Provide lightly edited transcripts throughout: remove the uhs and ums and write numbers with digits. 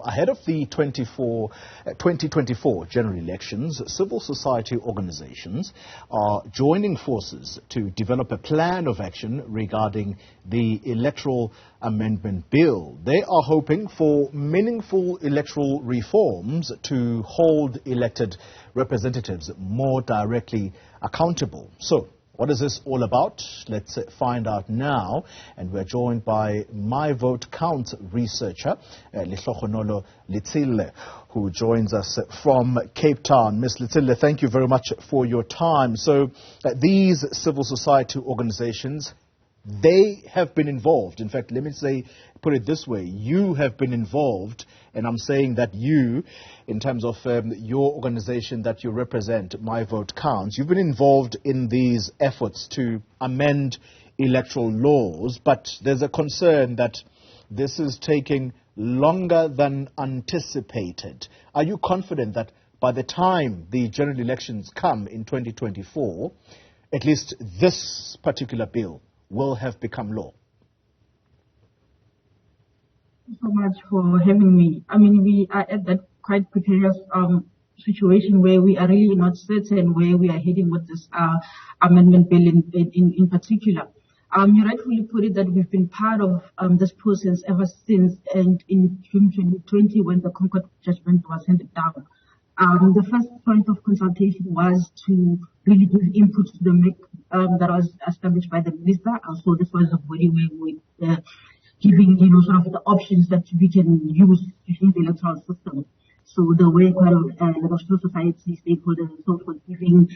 Ahead of the 2024 general elections, civil society organizations are joining forces to develop a plan of action regarding the Electoral Amendment Bill. They are hoping for meaningful electoral reforms to hold elected representatives more directly accountable. So, what is this all about? Let's find out now. And we're joined by My Vote Counts researcher, Letlhogonolo Letshele, who joins us from Cape Town. Ms. Letshele, thank you very much for your time. So these civil society organizations, they have been involved. In fact, let me put it this way. You have been involved, and I'm saying that you, in terms of your organization that you represent, My Vote Counts, you've been involved in these efforts to amend electoral laws, but there's a concern that this is taking longer than anticipated. Are you confident that by the time the general elections come in 2024, at least this particular bill will have become law? Thank you so much for having me. I mean, we are at that quite precarious situation where we are really not certain where we are heading with this amendment bill in particular. You rightfully put it that we've been part of this process ever since, and in June 2020 when the Concord judgment was handed down. The first point of consultation was to really give input to the MEC that was established by the minister. Also, this was a body where we were giving, sort of the options that we can use to change the electoral system. So the way quite a lot of civil society stakeholders and so forth giving,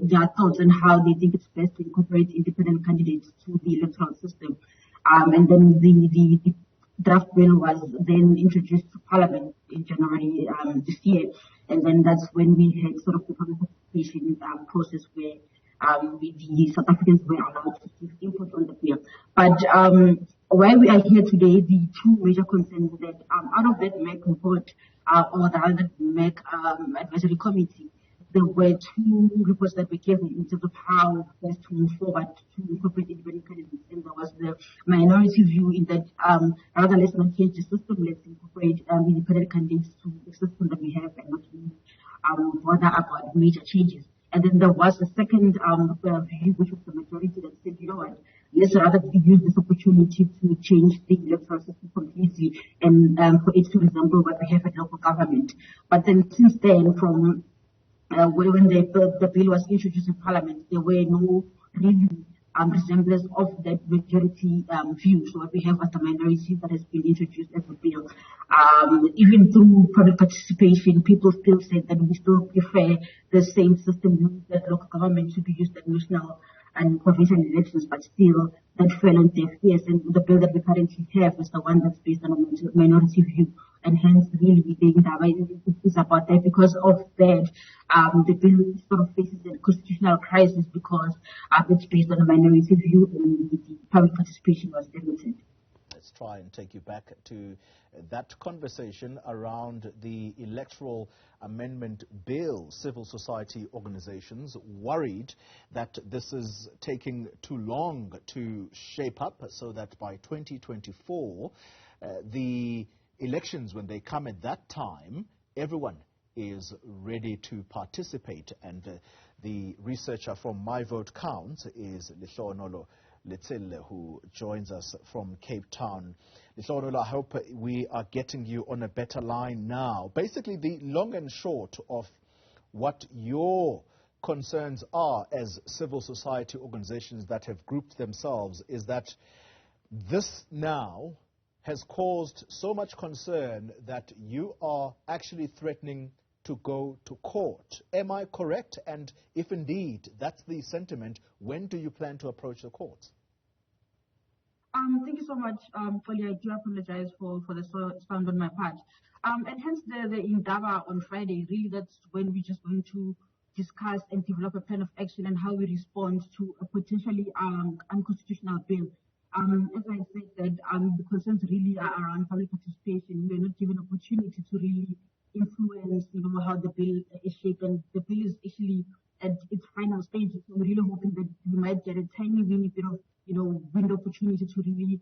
their thoughts on how they think it's best to incorporate independent candidates to the electoral system. And then the draft bill was then introduced to Parliament in January this year. And then that's when we had sort of the public participation process where the South Africans were allowed to give input on the bill. But why we are here today, the two major concerns that out of that MEC report, or the other MEC advisory committee, there were two reports that were given in terms of how best to move forward to incorporate independent candidates. And there was the minority view in that rather let's not change the system, let's incorporate independent candidates to the system that we have and not really bother about major changes. And then there was a second view, which was the majority that said, let's rather use this opportunity to change the electoral system completely and for it to resemble what we have at local government. But then since then, from when the bill was introduced in Parliament, there were no really resemblance of that majority view. So what we have as the minority that has been introduced as a bill. Even through public participation, people still said that we still prefer the same system that local government should be used at national and provincial elections, but still that fell on deaf ears. And the bill that we currently have is the one that's based on a minority view. And hence, really, we think that it's about that. Because of that, the bill sort of faces a constitutional crisis because it's based on a minority view and the public participation was limited. Let's try and take you back to that conversation around the Electoral Amendment Bill. Civil society organizations worried that this is taking too long to shape up, so that by 2024, the elections, when they come at that time, everyone is ready to participate. And the researcher from My Vote Counts is Letlhogonolo Letshele, who joins us from Cape Town. Letlhogonolo, I hope we are getting you on a better line now. Basically, the long and short of what your concerns are as civil society organizations that have grouped themselves is that this now has caused so much concern that you are actually threatening to go to court. Am I correct? And if indeed that's the sentiment, when do you plan to approach the courts? Thank you so much, Foley. I do apologize for the sound on my part. And hence the Indaba on Friday, really that's when we're just going to discuss and develop a plan of action and how we respond to a potentially unconstitutional bill. As I said, that the concerns really are around public participation. We are not given opportunity to really influence, how the bill is shaped. And the bill is actually at its final stages. So we're really hoping that we might get a tiny bit of, window opportunity to really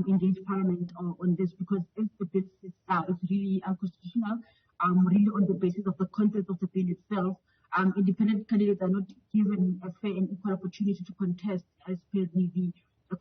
engage Parliament on this, because if the bill sits out, it's really unconstitutional, really on the basis of the content of the bill itself. Independent candidates are not given a fair and equal opportunity to contest as per the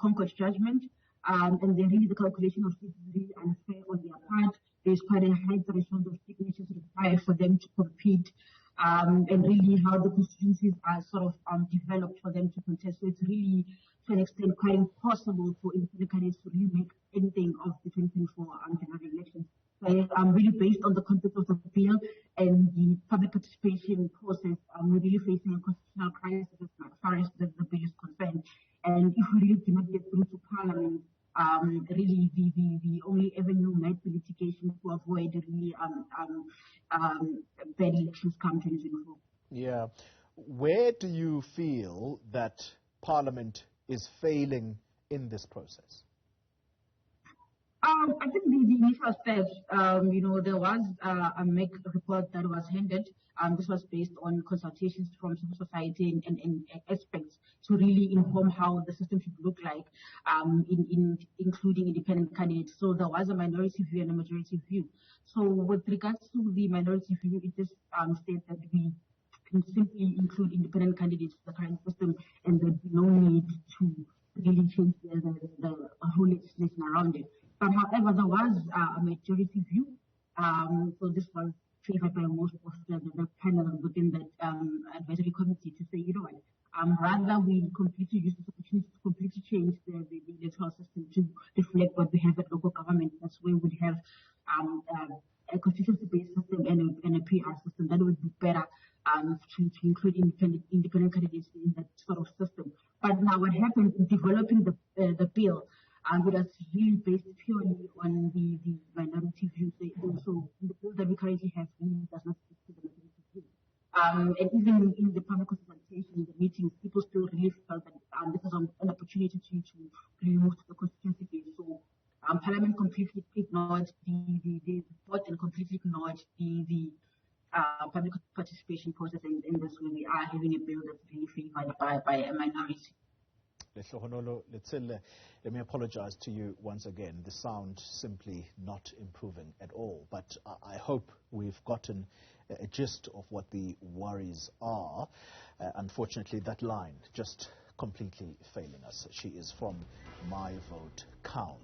Concord judgment. And then really the calculation of seats is really unfair on their part. There's quite a high threshold of signatures required for them to compete, and really how the constituencies are sort of developed for them to contest. So it's really, to an extent, quite impossible for independent candidates to really make anything of the 2024 general elections. So, really based on the content of the bill and the public participation process, we're really facing a constitutional crisis as far as the bill is concerned. And if we really do not get through to Parliament, really the only avenue might be litigation to avoid really bad elections come 2024. Yeah. Where do you feel that Parliament is failing in this process? I think the initial steps, there was a MEC report that was handed. This was based on consultations from civil society and aspects to really inform how the system should look like, including independent candidates. So there was a minority view and a majority view. So with regards to the minority view, it just states that we can simply include independent candidates in the current system, and there'd be no need to really change the whole legislation around it. But however, there was a majority view, so this was favored by most of the panel within that advisory committee to say, rather we completely use this opportunity to completely change the electoral system to reflect what we have at local government. That's where we have a constituency-based system and a PR system. That would be better to include independent candidates in that sort of system. But now what happened in developing the bill, it was really based purely on the minority view. So the bill that we currently have really does not speak to the majority view. And even in the public consultation, the meetings, people still really felt that this is an opportunity to really move to the constituency base. So Parliament completely ignored the report and completely ignored the public participation process, and that's where we are having a bill that's really favored by a minority. Letlhogonolo Letshele, let me apologize to you once again. The sound simply not improving at all. But I hope we've gotten a gist of what the worries are. Unfortunately, that line just completely failing us. She is from My Vote Counts.